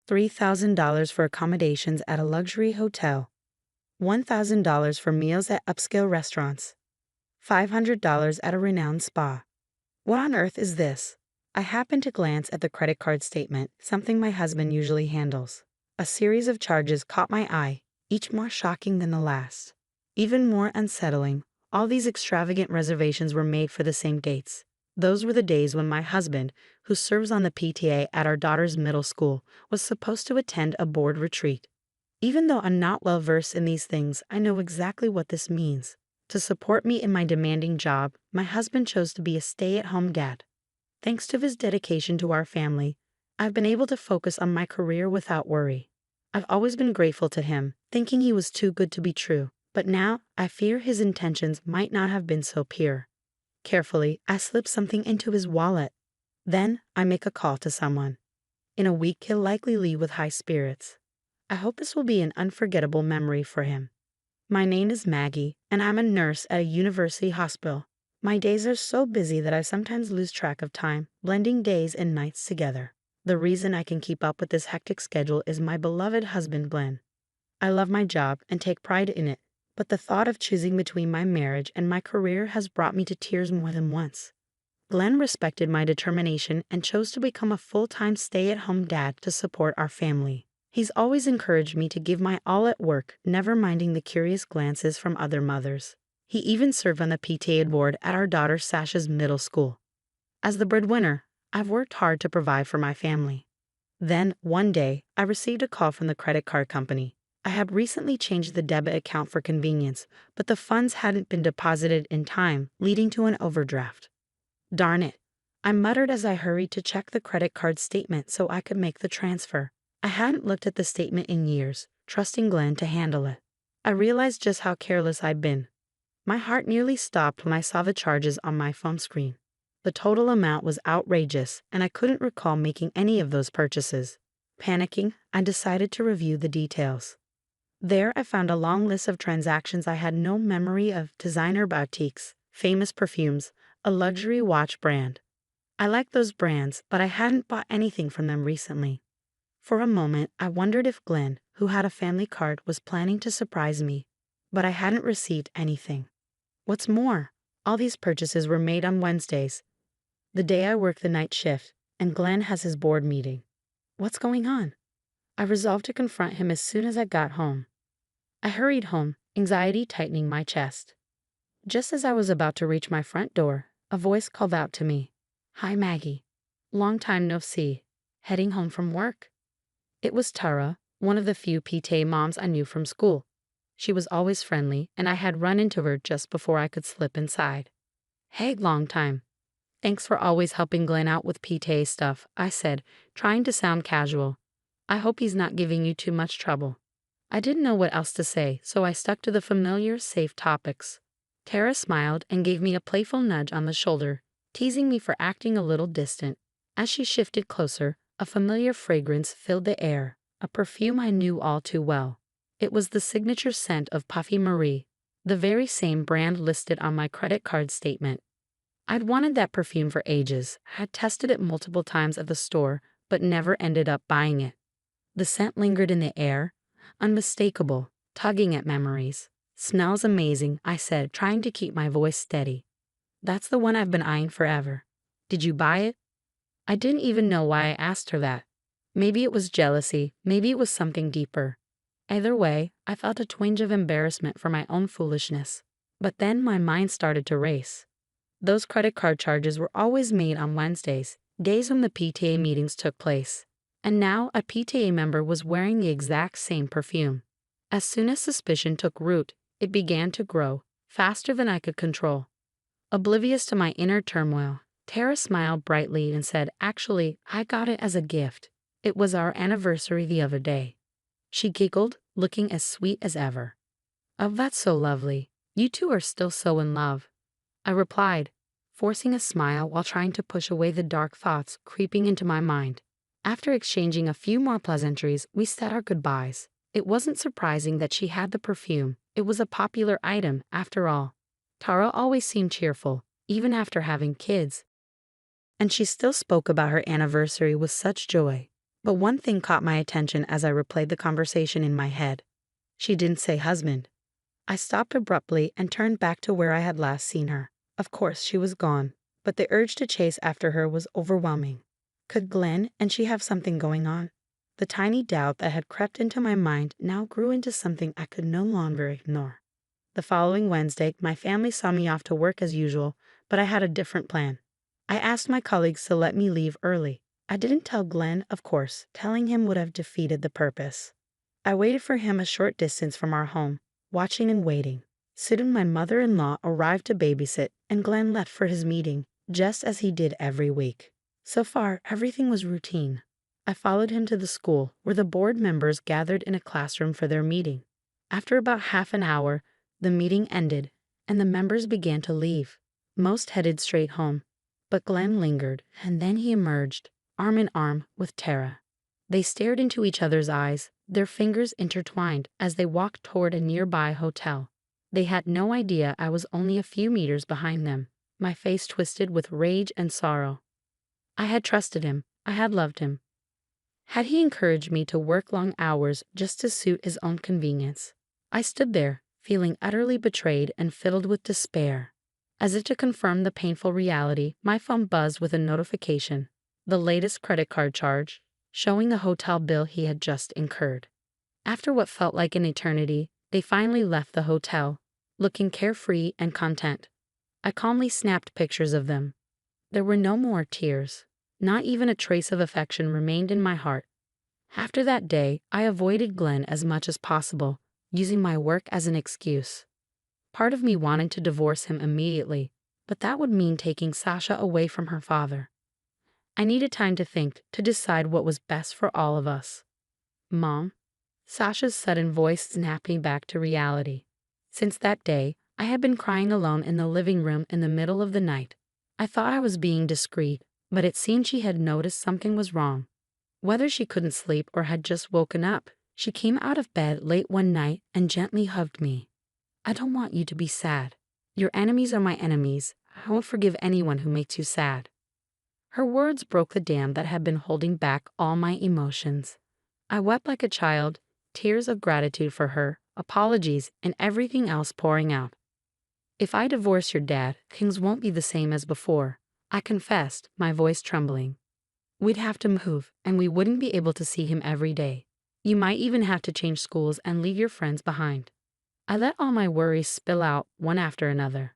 $3,000 for accommodations at a luxury hotel, $1,000 for meals at upscale restaurants, $500 at a renowned spa. What on earth is this? I happened to glance at the credit card statement, something my husband usually handles. A series of charges caught my eye, each more shocking than the last. Even more unsettling, all these extravagant reservations were made for the same dates. Those were the days when my husband, who serves on the PTA at our daughter's middle school, was supposed to attend a board retreat. Even though I'm not well versed in these things, I know exactly what this means. To support me in my demanding job, my husband chose to be a stay-at-home dad. Thanks to his dedication to our family, I've been able to focus on my career without worry. I've always been grateful to him, thinking he was too good to be true, but now I fear his intentions might not have been so pure. Carefully, I slip something into his wallet. Then, I make a call to someone. In a week, he'll likely leave with high spirits. I hope this will be an unforgettable memory for him. My name is Maggie, and I'm a nurse at a university hospital. My days are so busy that I sometimes lose track of time, blending days and nights together. The reason I can keep up with this hectic schedule is my beloved husband, Glenn. I love my job and take pride in it, but the thought of choosing between my marriage and my career has brought me to tears more than once. Glenn respected my determination and chose to become a full-time stay-at-home dad to support our family. He's always encouraged me to give my all at work, never minding the curious glances from other mothers. He even served on the PTA board at our daughter Sasha's middle school. As the breadwinner, I've worked hard to provide for my family. Then, one day, I received a call from the credit card company. I had recently changed the debit account for convenience, but the funds hadn't been deposited in time, leading to an overdraft. Darn it, I muttered as I hurried to check the credit card statement so I could make the transfer. I hadn't looked at the statement in years, trusting Glenn to handle it. I realized just how careless I'd been. My heart nearly stopped when I saw the charges on my phone screen. The total amount was outrageous, and I couldn't recall making any of those purchases. Panicking, I decided to review the details. There I found a long list of transactions I had no memory of: designer boutiques, famous perfumes, a luxury watch brand. I liked those brands, but I hadn't bought anything from them recently. For a moment, I wondered if Glenn, who had a family card, was planning to surprise me, but I hadn't received anything. What's more, all these purchases were made on Wednesdays, the day I work the night shift, and Glenn has his board meeting. What's going on? I resolved to confront him as soon as I got home. I hurried home, anxiety tightening my chest. Just as I was about to reach my front door, a voice called out to me. "Hi, Maggie. Long time no see. Heading home from work?" It was Tara, one of the few PTA moms I knew from school. She was always friendly, and I had run into her just before I could slip inside. "Hey, long time. Thanks for always helping Glenn out with PTA stuff," I said, trying to sound casual. "I hope he's not giving you too much trouble." I didn't know what else to say, so I stuck to the familiar, safe topics. Tara smiled and gave me a playful nudge on the shoulder, teasing me for acting a little distant. As she shifted closer, a familiar fragrance filled the air, a perfume I knew all too well. It was the signature scent of Puffy Marie, the very same brand listed on my credit card statement. I'd wanted that perfume for ages, had tested it multiple times at the store, but never ended up buying it. The scent lingered in the air, unmistakable, tugging at memories. "Smells amazing," I said, trying to keep my voice steady. "That's the one I've been eyeing forever. Did you buy it?" I didn't even know why I asked her that. Maybe it was jealousy, maybe it was something deeper. Either way, I felt a twinge of embarrassment for my own foolishness. But then my mind started to race. Those credit card charges were always made on Wednesdays, days when the PTA meetings took place. And now a PTA member was wearing the exact same perfume. As soon as suspicion took root, it began to grow, faster than I could control. Oblivious to my inner turmoil, Tara smiled brightly and said, "Actually, I got it as a gift. It was our anniversary the other day." She giggled, looking as sweet as ever. "Oh, that's so lovely. You two are still so in love," I replied, forcing a smile while trying to push away the dark thoughts creeping into my mind. After exchanging a few more pleasantries, we said our goodbyes. It wasn't surprising that she had the perfume. It was a popular item, after all. Tara always seemed cheerful, even after having kids. And she still spoke about her anniversary with such joy. But one thing caught my attention as I replayed the conversation in my head. She didn't say husband. I stopped abruptly and turned back to where I had last seen her. Of course, she was gone, but the urge to chase after her was overwhelming. Could Glenn and she have something going on? The tiny doubt that had crept into my mind now grew into something I could no longer ignore. The following Wednesday, my family saw me off to work as usual, but I had a different plan. I asked my colleagues to let me leave early. I didn't tell Glenn, of course. Telling him would have defeated the purpose. I waited for him a short distance from our home, watching and waiting. Soon my mother-in-law arrived to babysit, and Glenn left for his meeting, just as he did every week. So far, everything was routine. I followed him to the school, where the board members gathered in a classroom for their meeting. After about half an hour, the meeting ended, and the members began to leave. Most headed straight home, but Glenn lingered, and then he emerged, arm in arm with Tara. They stared into each other's eyes, their fingers intertwined as they walked toward a nearby hotel. They had no idea I was only a few meters behind them, my face twisted with rage and sorrow. I had trusted him. I had loved him. Had he encouraged me to work long hours just to suit his own convenience? I stood there, feeling utterly betrayed and filled with despair. As if to confirm the painful reality, my phone buzzed with a notification, the latest credit card charge, showing the hotel bill he had just incurred. After what felt like an eternity, they finally left the hotel, looking carefree and content. I calmly snapped pictures of them. There were no more tears. Not even a trace of affection remained in my heart. After that day, I avoided Glenn as much as possible, using my work as an excuse. Part of me wanted to divorce him immediately, but that would mean taking Sasha away from her father. I needed time to think, to decide what was best for all of us. Mom? Sasha's sudden voice snapped me back to reality. Since that day, I had been crying alone in the living room in the middle of the night. I thought I was being discreet, but it seemed she had noticed something was wrong. Whether she couldn't sleep or had just woken up, she came out of bed late one night and gently hugged me. I don't want you to be sad. Your enemies are my enemies. I won't forgive anyone who makes you sad. Her words broke the dam that had been holding back all my emotions. I wept like a child, tears of gratitude for her, apologies, and everything else pouring out. If I divorce your dad, things won't be the same as before, I confessed, my voice trembling. We'd have to move, and we wouldn't be able to see him every day. You might even have to change schools and leave your friends behind. I let all my worries spill out, one after another.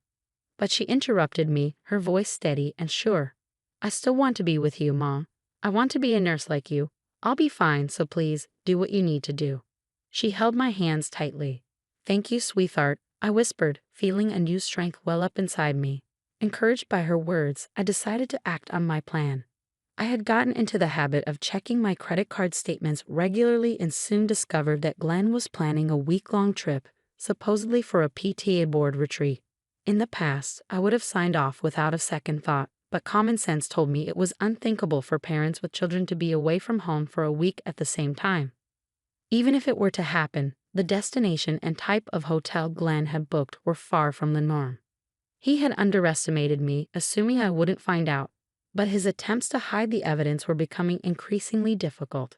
But she interrupted me, her voice steady and sure. I still want to be with you, Mom. I want to be a nurse like you. I'll be fine, so please, do what you need to do. She held my hands tightly. Thank you, sweetheart, I whispered, feeling a new strength well up inside me. Encouraged by her words, I decided to act on my plan. I had gotten into the habit of checking my credit card statements regularly and soon discovered that Glenn was planning a week-long trip, supposedly for a PTA board retreat. In the past, I would have signed off without a second thought, but common sense told me it was unthinkable for parents with children to be away from home for a week at the same time. Even if it were to happen, the destination and type of hotel Glenn had booked were far from the norm. He had underestimated me, assuming I wouldn't find out, but his attempts to hide the evidence were becoming increasingly difficult.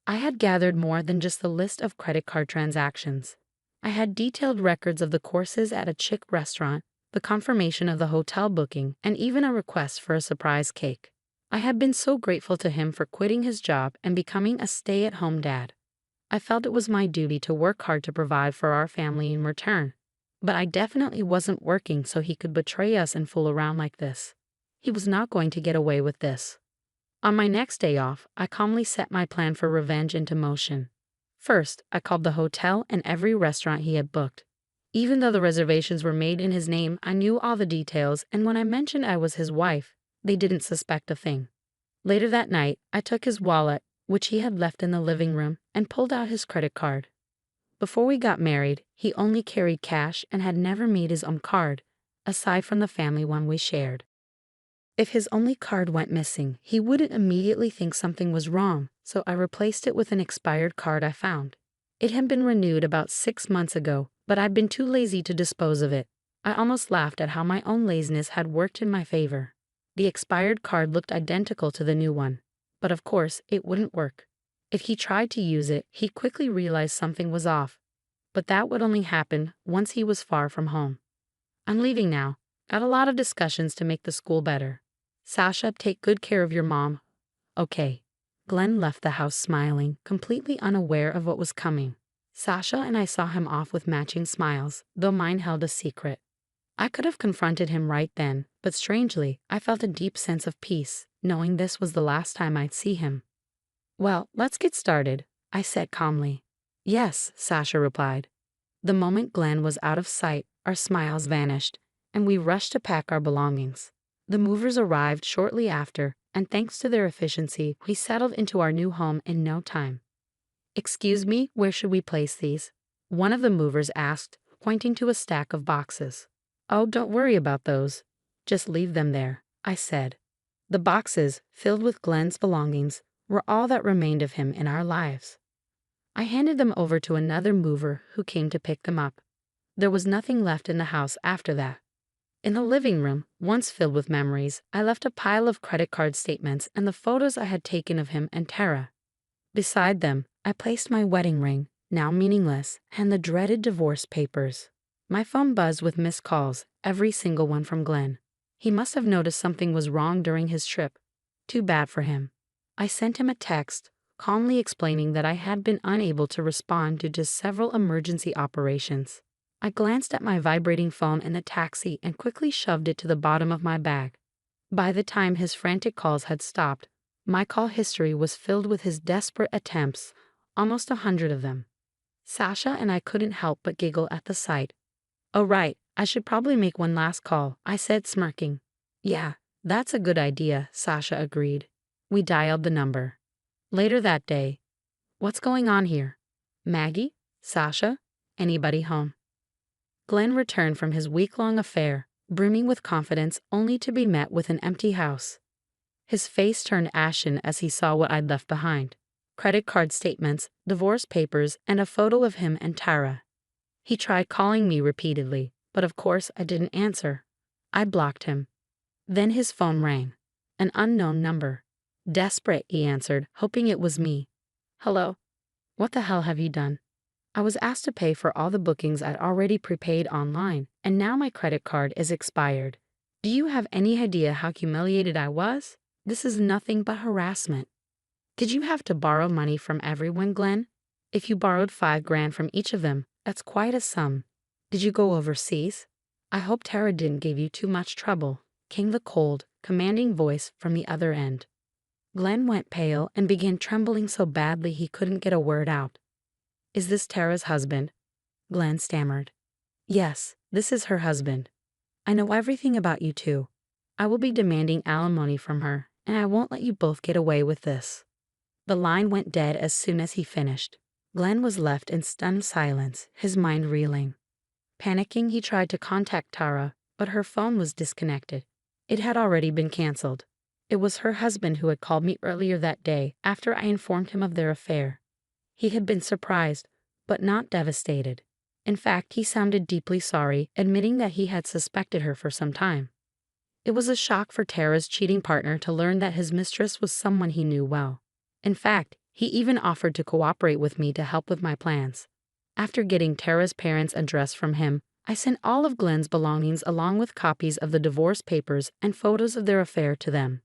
I had gathered more than just the list of credit card transactions. I had detailed records of the courses at a chic restaurant, the confirmation of the hotel booking, and even a request for a surprise cake. I had been so grateful to him for quitting his job and becoming a stay-at-home dad. I felt it was my duty to work hard to provide for our family in return. But I definitely wasn't working so he could betray us and fool around like this. He was not going to get away with this. On my next day off, I calmly set my plan for revenge into motion. First, I called the hotel and every restaurant he had booked. Even though the reservations were made in his name, I knew all the details, and when I mentioned I was his wife, they didn't suspect a thing. Later that night, I took his wallet, which he had left in the living room, and pulled out his credit card. Before we got married, he only carried cash and had never made his own card, aside from the family one we shared. If his only card went missing, he wouldn't immediately think something was wrong, so I replaced it with an expired card I found. It had been renewed about 6 months ago, but I'd been too lazy to dispose of it. I almost laughed at how my own laziness had worked in my favor. The expired card looked identical to the new one, but of course it wouldn't work. If he tried to use it, he quickly realized something was off. But that would only happen once he was far from home. I'm leaving now. Got a lot of discussions to make the school better. Sasha, take good care of your mom. Okay. Glenn left the house smiling, completely unaware of what was coming. Sasha and I saw him off with matching smiles, though mine held a secret. I could have confronted him right then, but strangely, I felt a deep sense of peace, knowing this was the last time I'd see him. Well, let's get started, I said calmly. Yes, Sasha replied. The moment Glenn was out of sight, our smiles vanished, and we rushed to pack our belongings. The movers arrived shortly after, and thanks to their efficiency, we settled into our new home in no time. Excuse me, where should we place these? One of the movers asked, pointing to a stack of boxes. Oh, don't worry about those. Just leave them there, I said. The boxes, filled with Glenn's belongings, were all that remained of him in our lives. I handed them over to another mover who came to pick them up. There was nothing left in the house after that. In the living room, once filled with memories, I left a pile of credit card statements and the photos I had taken of him and Tara. Beside them, I placed my wedding ring, now meaningless, and the dreaded divorce papers. My phone buzzed with missed calls, every single one from Glenn. He must have noticed something was wrong during his trip. Too bad for him. I sent him a text, calmly explaining that I had been unable to respond due to several emergency operations. I glanced at my vibrating phone in the taxi and quickly shoved it to the bottom of my bag. By the time his frantic calls had stopped, my call history was filled with his desperate attempts, almost 100 of them. Sasha and I couldn't help but giggle at the sight. Oh right, I should probably make one last call, I said smirking. Yeah, that's a good idea, Sasha agreed. We dialed the number. Later that day. What's going on here? Maggie? Sasha? Anybody home? Glenn returned from his week-long affair, brimming with confidence only to be met with an empty house. His face turned ashen as he saw what I'd left behind. Credit card statements, divorce papers, and a photo of him and Tara. He tried calling me repeatedly, but of course I didn't answer. I blocked him. Then his phone rang. An unknown number. Desperate, he answered, hoping it was me. Hello? What the hell have you done? I was asked to pay for all the bookings I'd already prepaid online, and now my credit card is expired. Do you have any idea how humiliated I was? This is nothing but harassment. Did you have to borrow money from everyone, Glenn? If you borrowed $5,000 from each of them, that's quite a sum. Did you go overseas? I hope Tara didn't give you too much trouble, came the cold, commanding voice from the other end. Glenn went pale and began trembling so badly he couldn't get a word out. Is this Tara's husband? Glenn stammered. Yes, this is her husband. I know everything about you two. I will be demanding alimony from her, and I won't let you both get away with this. The line went dead as soon as he finished. Glenn was left in stunned silence, his mind reeling. Panicking, he tried to contact Tara, but her phone was disconnected. It had already been canceled. It was her husband who had called me earlier that day after I informed him of their affair. He had been surprised, but not devastated. In fact, he sounded deeply sorry, admitting that he had suspected her for some time. It was a shock for Tara's cheating partner to learn that his mistress was someone he knew well. In fact, he even offered to cooperate with me to help with my plans. After getting Tara's parents' address from him, I sent all of Glenn's belongings along with copies of the divorce papers and photos of their affair to them.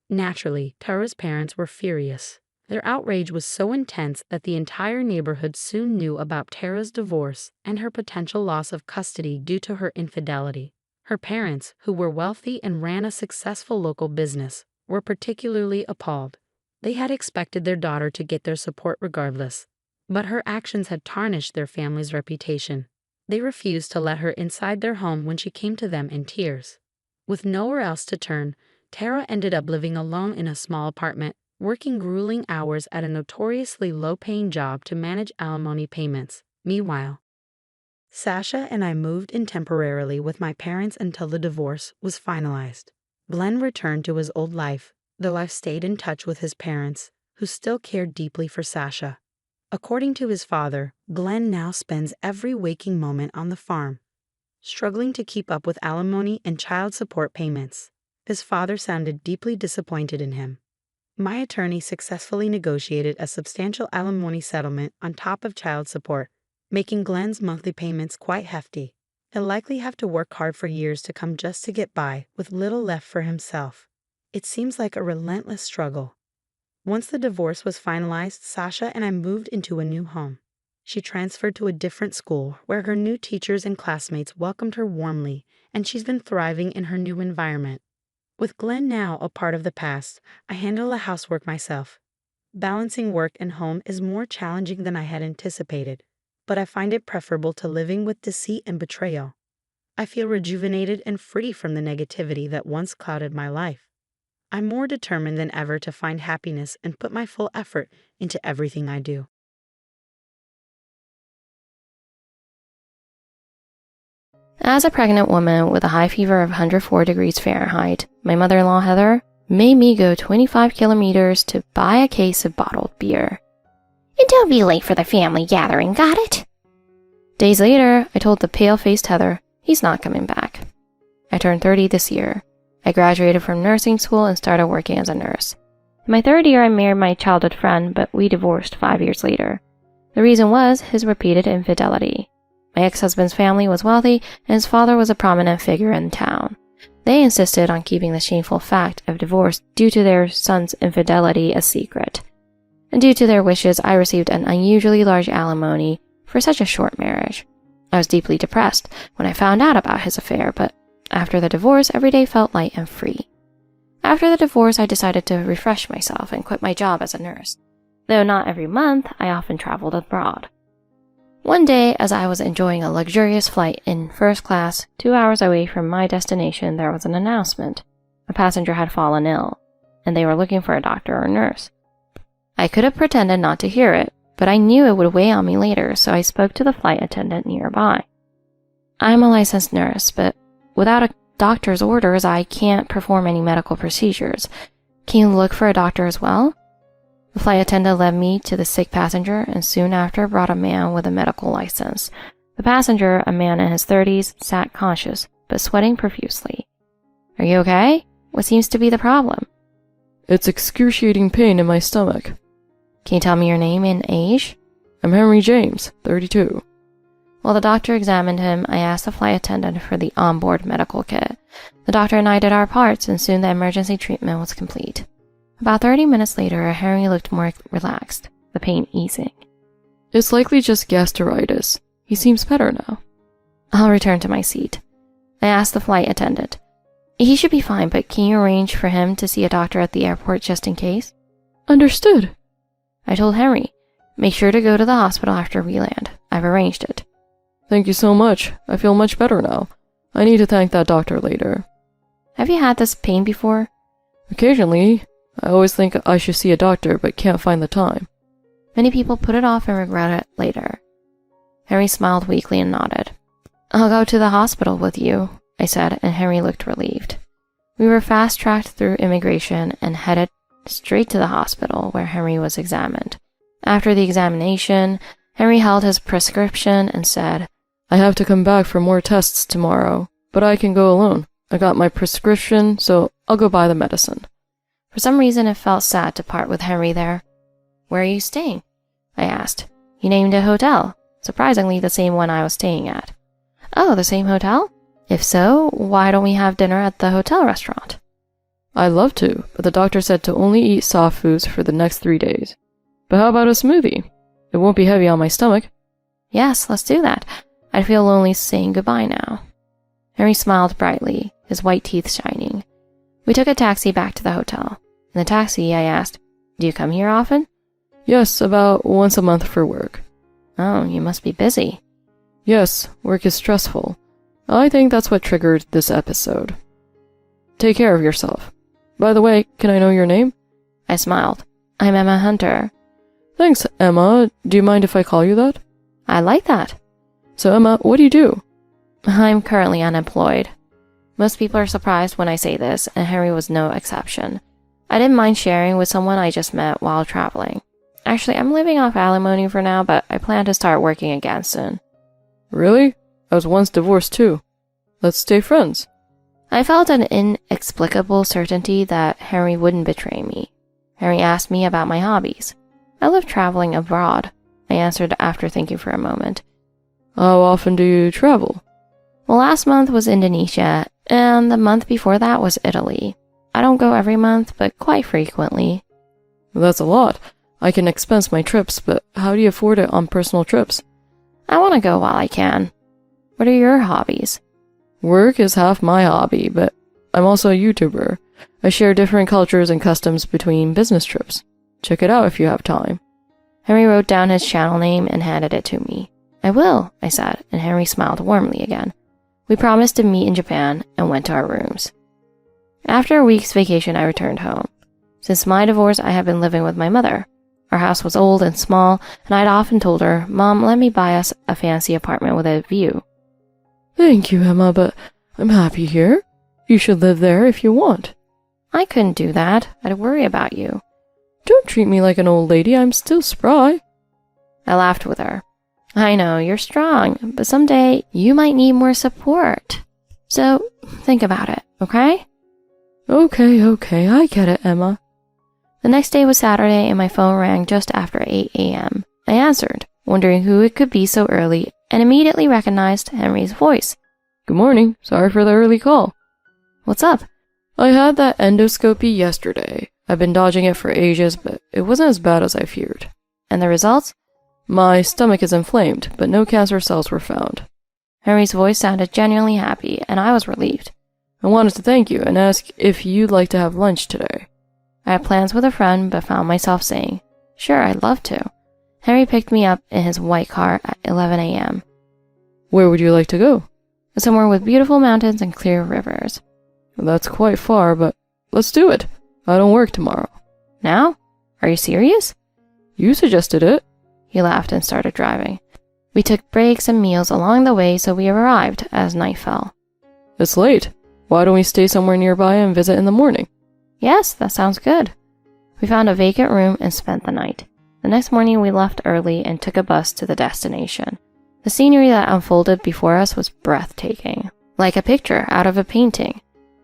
Naturally, Tara's parents were furious. Their outrage was so intense that the entire neighborhood soon knew about Tara's divorce and her potential loss of custody due to her infidelity. Her parents, who were wealthy and ran a successful local business, were particularly appalled. They had expected their daughter to get their support regardless, but her actions had tarnished their family's reputation. They refused to let her inside their home when she came to them in tears. With nowhere else to turn, Tara ended up living alone in a small apartment, working grueling hours at a notoriously low-paying job to manage alimony payments. Meanwhile, Sasha and I moved in temporarily with my parents until the divorce was finalized. Glenn returned to his old life, though I stayed in touch with his parents, who still cared deeply for Sasha. According to his father, Glenn now spends every waking moment on the farm, struggling to keep up with alimony and child support payments. His father sounded deeply disappointed in him. My attorney successfully negotiated a substantial alimony settlement on top of child support, making Glenn's monthly payments quite hefty. He'll likely have to work hard for years to come just to get by, with little left for himself. It seems like a relentless struggle. Once the divorce was finalized, Sasha and I moved into a new home. She transferred to a different school where her new teachers and classmates welcomed her warmly, and she's been thriving in her new environment. With Glenn now a part of the past, I handle the housework myself. Balancing work and home is more challenging than I had anticipated, but I find it preferable to living with deceit and betrayal. I feel rejuvenated and free from the negativity that once clouded my life. I'm more determined than ever to find happiness and put my full effort into everything I do. As a pregnant woman with a high fever of 104 degrees Fahrenheit, my mother-in-law Heather made me go 25 kilometers to buy a case of bottled beer. And don't be late for the family gathering, got it? Days later, I told the pale-faced Heather he's not coming back. I turned 30 this year. I graduated from nursing school and started working as a nurse. In my third year, I married my childhood friend, but we divorced 5 years later. The reason was his repeated infidelity. My ex-husband's family was wealthy, and his father was a prominent figure in town. They insisted on keeping the shameful fact of divorce due to their son's infidelity a secret. And due to their wishes, I received an unusually large alimony for such a short marriage. I was deeply depressed when I found out about his affair, but after the divorce, every day felt light and free. After the divorce, I decided to refresh myself and quit my job as a nurse. Though not every month, I often traveled abroad. One day, as I was enjoying a luxurious flight in first class, 2 hours away from my destination, there was an announcement. A passenger had fallen ill, and they were looking for a doctor or nurse. I could have pretended not to hear it, but I knew it would weigh on me later, so I spoke to the flight attendant nearby. I'm a licensed nurse, but without a doctor's orders, I can't perform any medical procedures. Can you look for a doctor as well? The flight attendant led me to the sick passenger and soon after brought a man with a medical license. The passenger, a man in his 30s, sat conscious, but sweating profusely. Are you okay? What seems to be the problem? It's excruciating pain in my stomach. Can you tell me your name and age? I'm Henry James, 32. While the doctor examined him, I asked the flight attendant for the onboard medical kit. The doctor and I did our parts, and soon the emergency treatment was complete. About 30 minutes later, Henry looked more relaxed, the pain easing. It's likely just gastritis. He seems better now. I'll return to my seat. I asked the flight attendant. He should be fine, but can you arrange for him to see a doctor at the airport just in case? Understood. I told Henry, make sure to go to the hospital after we land. I've arranged it. Thank you so much. I feel much better now. I need to thank that doctor later. Have you had this pain before? Occasionally. I always think I should see a doctor, but can't find the time. Many people put it off and regret it later. Henry smiled weakly and nodded. I'll go to the hospital with you, I said, and Henry looked relieved. We were fast-tracked through immigration and headed straight to the hospital where Henry was examined. After the examination, Henry held his prescription and said, I have to come back for more tests tomorrow, but I can go alone. I got my prescription, so I'll go buy the medicine. For some reason, it felt sad to part with Henry there. Where are you staying? I asked. He named a hotel, surprisingly the same one I was staying at. Oh, the same hotel? If so, why don't we have dinner at the hotel restaurant? I'd love to, but the doctor said to only eat soft foods for the next 3 days. But how about a smoothie? It won't be heavy on my stomach. Yes, let's do that. I'd feel lonely saying goodbye now. Henry smiled brightly, his white teeth shining. We took a taxi back to the hotel. In the taxi, I asked, do you come here often? Yes, about once a month for work. Oh, you must be busy. Yes, work is stressful. I think that's what triggered this episode. Take care of yourself. By the way, can I know your name? I smiled. I'm Emma Hunter. Thanks, Emma. Do you mind if I call you that? I like that. So, Emma, what do you do? I'm currently unemployed. Most people are surprised when I say this, and Henry was no exception. I didn't mind sharing with someone I just met while traveling. Actually, I'm living off alimony for now, but I plan to start working again soon. Really? I was once divorced too. Let's stay friends. I felt an inexplicable certainty that Henry wouldn't betray me. Henry asked me about my hobbies. I love traveling abroad, I answered after thinking for a moment. How often do you travel? Well, last month was Indonesia, and the month before that was Italy. I don't go every month, but quite frequently. That's a lot. I can expense my trips, but how do you afford it on personal trips? I want to go while I can. What are your hobbies? Work is half my hobby, but I'm also a YouTuber. I share different cultures and customs between business trips. Check it out if you have time. Henry wrote down his channel name and handed it to me. I will, I said, and Henry smiled warmly again. We promised to meet in Japan and went to our rooms. After a week's vacation, I returned home. Since my divorce, I had been living with my mother. Our house was old and small, and I'd often told her, Mom, let me buy us a fancy apartment with a view. Thank you, Emma, but I'm happy here. You should live there if you want. I couldn't do that. I'd worry about you. Don't treat me like an old lady. I'm still spry. I laughed with her. I know, you're strong, but someday you might need more support. So, think about it, okay? Okay, I get it, Emma. The next day was Saturday, and my phone rang just after 8 a.m. I answered, wondering who it could be so early, and immediately recognized Henry's voice. Good morning. Sorry for the early call. What's up? I had that endoscopy yesterday. I've been dodging it for ages, but it wasn't as bad as I feared. And the results? My stomach is inflamed, but no cancer cells were found. Henry's voice sounded genuinely happy, and I was relieved. I wanted to thank you and ask if you'd like to have lunch today. I had plans with a friend, but found myself saying, sure, I'd love to. Henry picked me up in his white car at 11 a.m. Where would you like to go? Somewhere with beautiful mountains and clear rivers. That's quite far, but let's do it. I don't work tomorrow. Now? Are you serious? You suggested it. He laughed and started driving. We took breaks and meals along the way, so we arrived as night fell. It's late. Why don't we stay somewhere nearby and visit in the morning? Yes, that sounds good. We found a vacant room and spent the night. The next morning we left early and took a bus to the destination. The scenery that unfolded before us was breathtaking, like a picture out of a painting.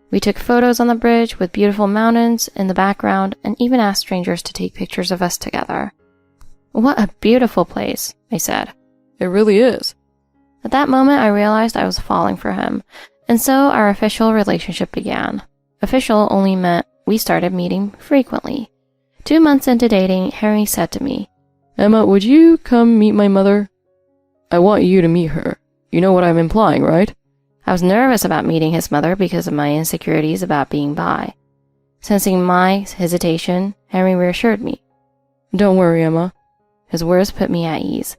We took photos on the bridge with beautiful mountains in the background and even asked strangers to take pictures of us together. What a beautiful place, I said. It really is. At that moment, I realized I was falling for him, and so our official relationship began. Official only meant we started meeting frequently. 2 months into dating, Henry said to me, Emma, would you come meet my mother? I want you to meet her. You know what I'm implying, right? I was nervous about meeting his mother because of my insecurities about being bi. Sensing my hesitation, Henry reassured me. Don't worry, Emma. His words put me at ease.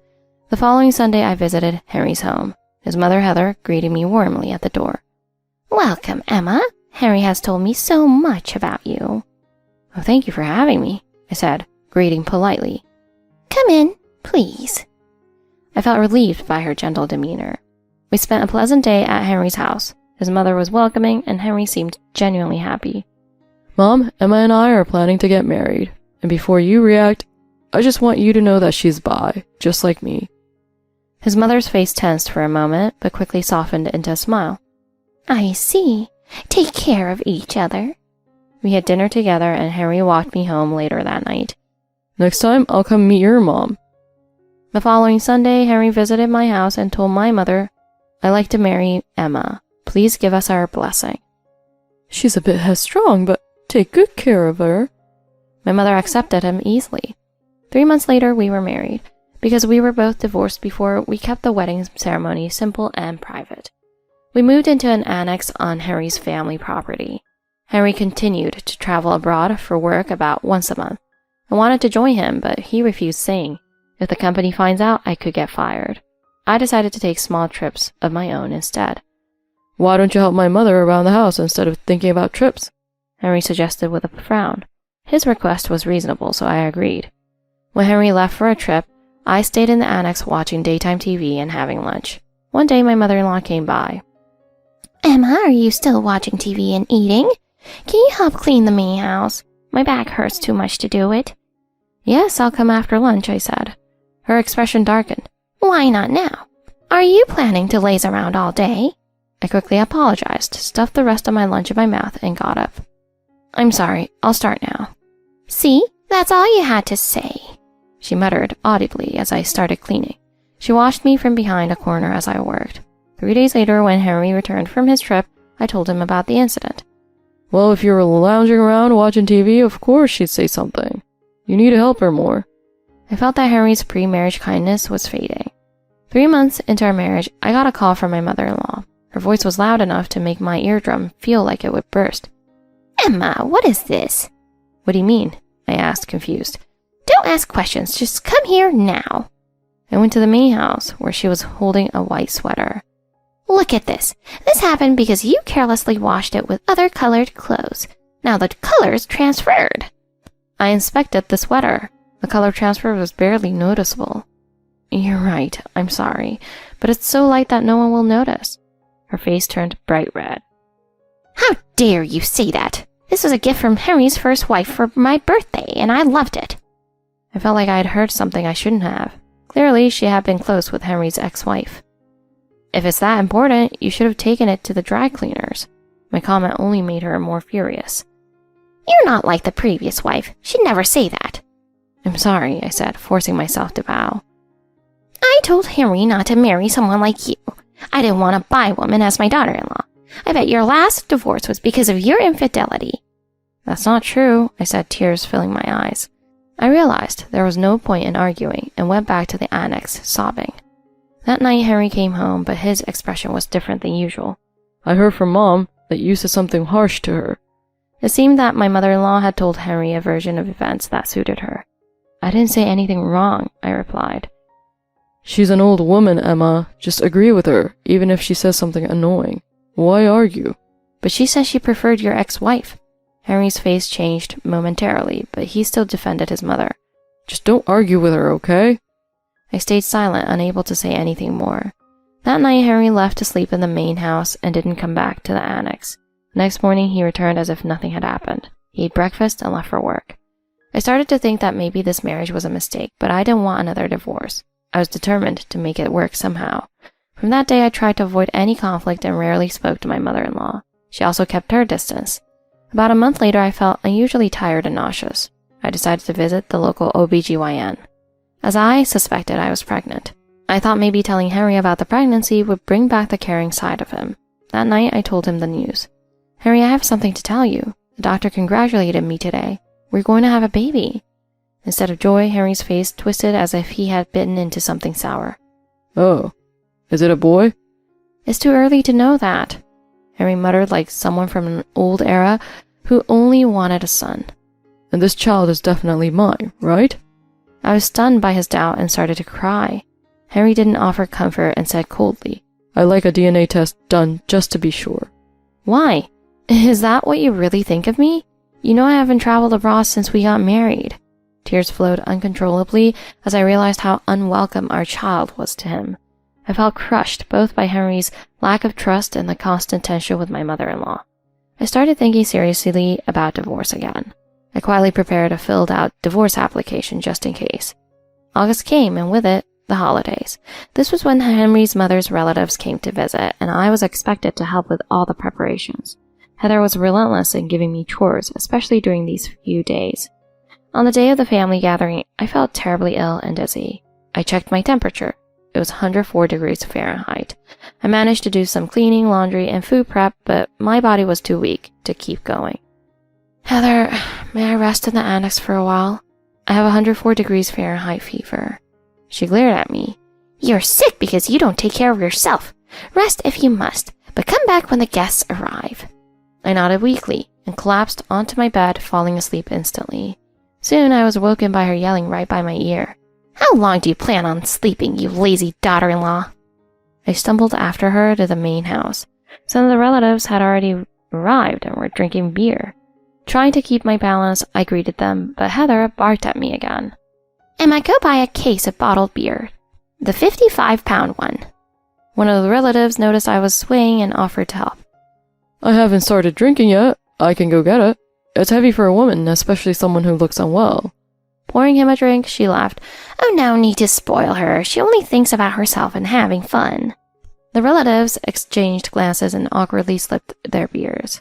The following Sunday, I visited Henry's home. His mother, Heather, greeted me warmly at the door. Welcome, Emma. Henry has told me so much about you. Oh, thank you for having me, I said, greeting politely. Come in, please. I felt relieved by her gentle demeanor. We spent a pleasant day at Henry's house. His mother was welcoming, and Henry seemed genuinely happy. Mom, Emma and I are planning to get married. And before you react, I just want you to know that she's bi, just like me. His mother's face tensed for a moment, but quickly softened into a smile. I see. Take care of each other. We had dinner together, and Henry walked me home later that night. Next time, I'll come meet your mom. The following Sunday, Henry visited my house and told my mother, I'd like to marry Emma. Please give us our blessing. She's a bit headstrong, but take good care of her. My mother accepted him easily. 3 months later, we were married. Because we were both divorced before, we kept the wedding ceremony simple and private. We moved into an annex on Henry's family property. Henry continued to travel abroad for work about once a month. I wanted to join him, but he refused, saying, if the company finds out, I could get fired. I decided to take small trips of my own instead. Why don't you help my mother around the house instead of thinking about trips? Henry suggested with a frown. His request was reasonable, so I agreed. When Henry left for a trip, I stayed in the annex watching daytime TV and having lunch. One day, my mother-in-law came by. Emma, are you still watching TV and eating? Can you help clean the main house? My back hurts too much to do it. Yes, I'll come after lunch, I said. Her expression darkened. Why not now? Are you planning to laze around all day? I quickly apologized, stuffed the rest of my lunch in my mouth, and got up. I'm sorry, I'll start now. See? That's all you had to say, she muttered audibly as I started cleaning. She watched me from behind a corner as I worked. 3 days later, when Henry returned from his trip, I told him about the incident. Well, if you were lounging around watching TV, of course she'd say something. You need to help her more. I felt that Henry's pre-marriage kindness was fading. 3 months into our marriage, I got a call from my mother-in-law. Her voice was loud enough to make my eardrum feel like it would burst. Emma, what is this? What do you mean? I asked, confused. Don't ask questions, just come here now. I went to the main house, where she was holding a white sweater. Look at this. This happened because you carelessly washed it with other colored clothes. Now the color's transferred. I inspected the sweater. The color transfer was barely noticeable. You're right, I'm sorry, but it's so light that no one will notice. Her face turned bright red. How dare you say that? This was a gift from Henry's first wife for my birthday, and I loved it. I felt like I had heard something I shouldn't have. Clearly, she had been close with Henry's ex-wife. If it's that important, you should have taken it to the dry cleaners. My comment only made her more furious. You're not like the previous wife. She'd never say that. I'm sorry, I said, forcing myself to bow. I told Henry not to marry someone like you. I didn't want a bi-woman as my daughter-in-law. I bet your last divorce was because of your infidelity. That's not true, I said, tears filling my eyes. I realized there was no point in arguing and went back to the annex, sobbing. That night Henry came home, but his expression was different than usual. I heard from Mom that you said something harsh to her. It seemed that my mother-in-law had told Henry a version of events that suited her. I didn't say anything wrong, I replied. She's an old woman, Emma. Just agree with her, even if she says something annoying. Why argue? But she said she preferred your ex-wife. Henry's face changed momentarily, but he still defended his mother. Just don't argue with her, okay? I stayed silent, unable to say anything more. That night, Henry left to sleep in the main house and didn't come back to the annex. Next morning, he returned as if nothing had happened. He ate breakfast and left for work. I started to think that maybe this marriage was a mistake, but I didn't want another divorce. I was determined to make it work somehow. From that day, I tried to avoid any conflict and rarely spoke to my mother-in-law. She also kept her distance. About a month later, I felt unusually tired and nauseous. I decided to visit the local OBGYN. As I suspected, I was pregnant. I thought maybe telling Henry about the pregnancy would bring back the caring side of him. That night, I told him the news. Henry, I have something to tell you. The doctor congratulated me today. We're going to have a baby. Instead of joy, Henry's face twisted as if he had bitten into something sour. Oh, is it a boy? It's too early to know that, Henry muttered like someone from an old era who only wanted a son. And this child is definitely mine, right? I was stunned by his doubt and started to cry. Henry didn't offer comfort and said coldly, I like a DNA test done just to be sure. Why? Is that what you really think of me? You know I haven't traveled abroad since we got married. Tears flowed uncontrollably as I realized how unwelcome our child was to him. I felt crushed both by Henry's lack of trust and the constant tension with my mother-in-law. I started thinking seriously about divorce again. I quietly prepared a filled-out divorce application just in case. August came, and with it, the holidays. This was when Henry's mother's relatives came to visit, and I was expected to help with all the preparations. Heather was relentless in giving me chores, especially during these few days. On the day of the family gathering, I felt terribly ill and dizzy. I checked my temperature. It was 104 degrees Fahrenheit. I managed to do some cleaning, laundry, and food prep, but my body was too weak to keep going. Heather, may I rest in the annex for a while? I have 104 degrees Fahrenheit fever. She glared at me. You're sick because you don't take care of yourself. Rest if you must, but come back when the guests arrive. I nodded weakly and collapsed onto my bed, falling asleep instantly. Soon I was woken by her yelling right by my ear. How long do you plan on sleeping, you lazy daughter-in-law? I stumbled after her to the main house. Some of the relatives had already arrived and were drinking beer. Trying to keep my balance, I greeted them, but Heather barked at me again. Emma, go buy a case of bottled beer. The 55-pound one. One of the relatives noticed I was swaying and offered to help. I haven't started drinking yet. I can go get it. It's heavy for a woman, especially someone who looks unwell. Pouring him a drink, she laughed. Oh, no need to spoil her. She only thinks about herself and having fun. The relatives exchanged glances and awkwardly slipped their beers.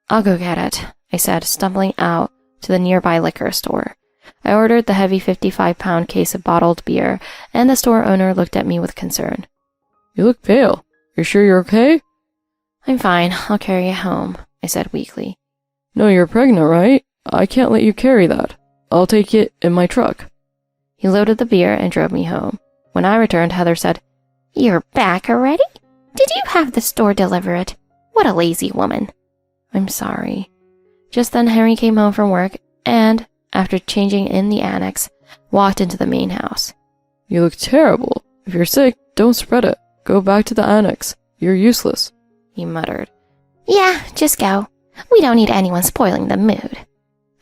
I'll go get it, I said, stumbling out to the nearby liquor store. I ordered the heavy 55-pound case of bottled beer, and the store owner looked at me with concern. You look pale. You sure you're okay? I'm fine. I'll carry it home, I said weakly. No, you're pregnant, right? I can't let you carry that. I'll take it in my truck. He loaded the beer and drove me home. When I returned, Heather said, You're back already? Did you have the store deliver it? What a lazy woman. I'm sorry. Just then Henry came home from work and, after changing in the annex, walked into the main house. You look terrible. If you're sick, don't spread it. Go back to the annex. You're useless, he muttered. Yeah, just go. We don't need anyone spoiling the mood.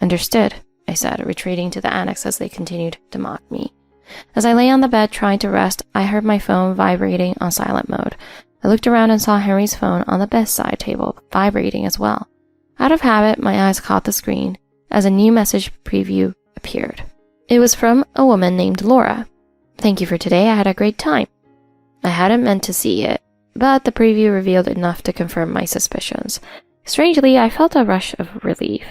Understood, I said, retreating to the annex as they continued to mock me. As I lay on the bed trying to rest, I heard my phone vibrating on silent mode. I looked around and saw Henry's phone on the bedside table, vibrating as well. Out of habit, my eyes caught the screen as a new message preview appeared. It was from a woman named Laura. Thank you for today, I had a great time. I hadn't meant to see it, but the preview revealed enough to confirm my suspicions. Strangely, I felt a rush of relief.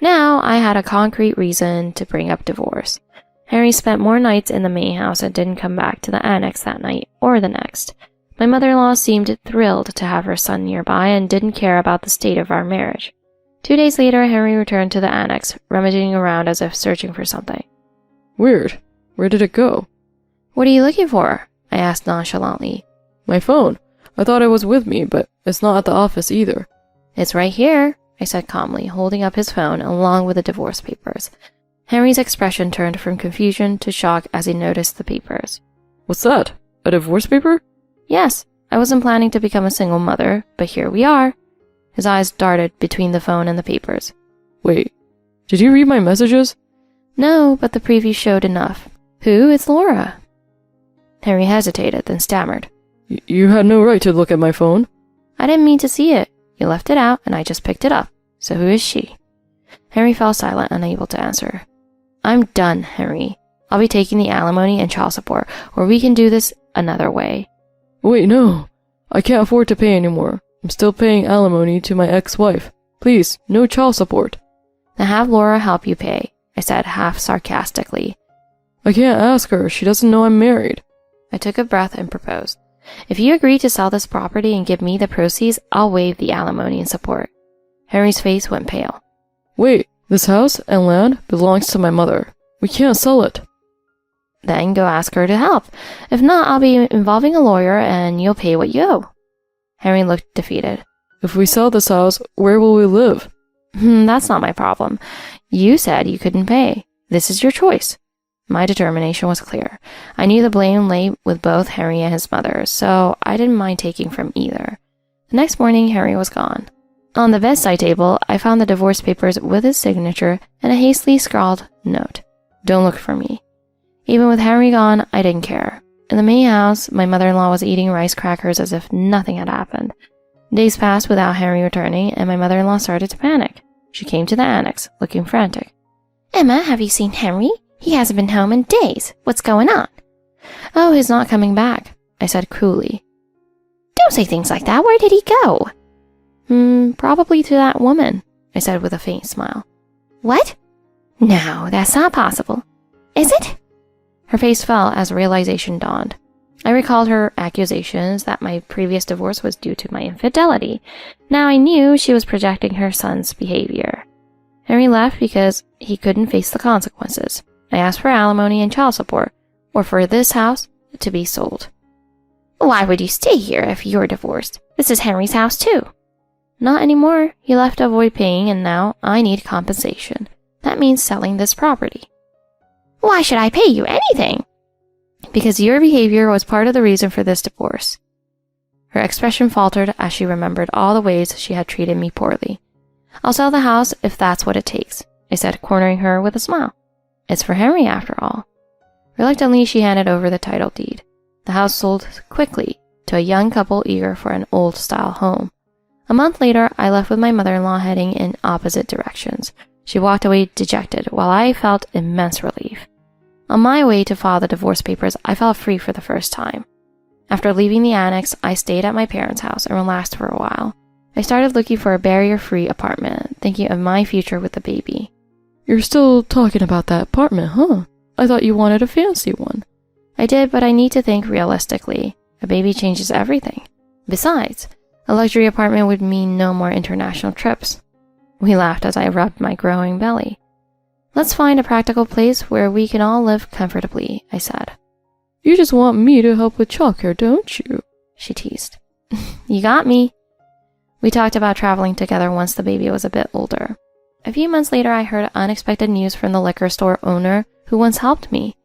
Now I had a concrete reason to bring up divorce. Henry spent more nights in the main house and didn't come back to the annex that night or the next. My mother-in-law seemed thrilled to have her son nearby and didn't care about the state of our marriage. 2 days later, Henry returned to the annex, rummaging around as if searching for something. Weird. Where did it go? What are you looking for? I asked nonchalantly. My phone. I thought it was with me, but it's not at the office either. It's right here, I said calmly, holding up his phone along with the divorce papers. Henry's expression turned from confusion to shock as he noticed the papers. What's that? A divorce paper? Yes, I wasn't planning to become a single mother, but here we are. His eyes darted between the phone and the papers. Wait, did you read my messages? No, but the preview showed enough. Who? It's Laura. Henry hesitated, then stammered. You had no right to look at my phone. I didn't mean to see it. You left it out, and I just picked it up. So who is she? Henry fell silent, unable to answer. I'm done, Henry. I'll be taking the alimony and child support, or we can do this another way. Wait, no. I can't afford to pay anymore. I'm still paying alimony to my ex-wife. Please, no child support. Then have Laura help you pay, I said half sarcastically. I can't ask her. She doesn't know I'm married. I took a breath and proposed. If you agree to sell this property and give me the proceeds, I'll waive the alimony and support. Henry's face went pale. Wait, this house and land belongs to my mother. We can't sell it. Then go ask her to help. If not, I'll be involving a lawyer and you'll pay what you owe. Henry looked defeated. If we sell this house, where will we live? That's not my problem. You said you couldn't pay. This is your choice. My determination was clear. I knew the blame lay with both Henry and his mother, so I didn't mind taking from either. The next morning, Henry was gone. On the bedside table, I found the divorce papers with his signature and a hastily scrawled note. Don't look for me. Even with Henry gone, I didn't care. In the main house, my mother-in-law was eating rice crackers as if nothing had happened. Days passed without Henry returning, and my mother-in-law started to panic. She came to the annex, looking frantic. Emma, have you seen Henry? He hasn't been home in days. What's going on? Oh, he's not coming back, I said cruelly. Don't say things like that. Where did he go? Probably to that woman, I said with a faint smile. What? No, that's not possible. Is it? Her face fell as realization dawned. I recalled her accusations that my previous divorce was due to my infidelity. Now I knew she was projecting her son's behavior. Henry left because he couldn't face the consequences. I asked for alimony and child support, or for this house to be sold. Why would you stay here if you're divorced? This is Henry's house too. Not anymore. He left to avoid paying, and now I need compensation. That means selling this property. Why should I pay you anything? Because your behavior was part of the reason for this divorce. Her expression faltered as she remembered all the ways she had treated me poorly. I'll sell the house if that's what it takes, I said, cornering her with a smile. It's for Henry, after all. Reluctantly, she handed over the title deed. The house sold quickly to a young couple eager for an old-style home. A month later, I left with my mother-in-law heading in opposite directions. She walked away dejected, while I felt immense relief. On my way to file the divorce papers, I felt free for the first time. After leaving the annex, I stayed at my parents' house and relaxed for a while. I started looking for a barrier-free apartment, thinking of my future with the baby. You're still talking about that apartment, huh? I thought you wanted a fancy one. I did, but I need to think realistically. A baby changes everything. Besides, a luxury apartment would mean no more international trips. We laughed as I rubbed my growing belly. Let's find a practical place where we can all live comfortably, I said. You just want me to help with childcare, don't you? She teased. You got me. We talked about traveling together once the baby was a bit older. A few months later, I heard unexpected news from the liquor store owner who once helped me.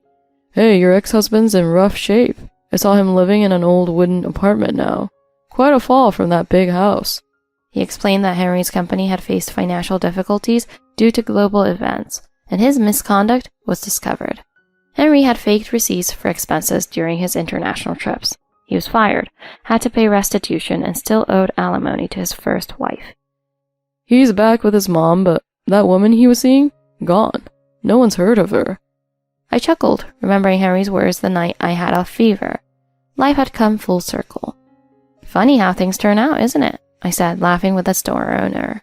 Hey, your ex-husband's in rough shape. I saw him living in an old wooden apartment now. Quite a fall from that big house. He explained that Henry's company had faced financial difficulties due to global events, and his misconduct was discovered. Henry had faked receipts for expenses during his international trips. He was fired, had to pay restitution, and still owed alimony to his first wife. He's back with his mom, but that woman he was seeing? Gone. No one's heard of her. I chuckled, remembering Henry's words the night I had a fever. Life had come full circle. Funny how things turn out, isn't it? I said, laughing with the store owner.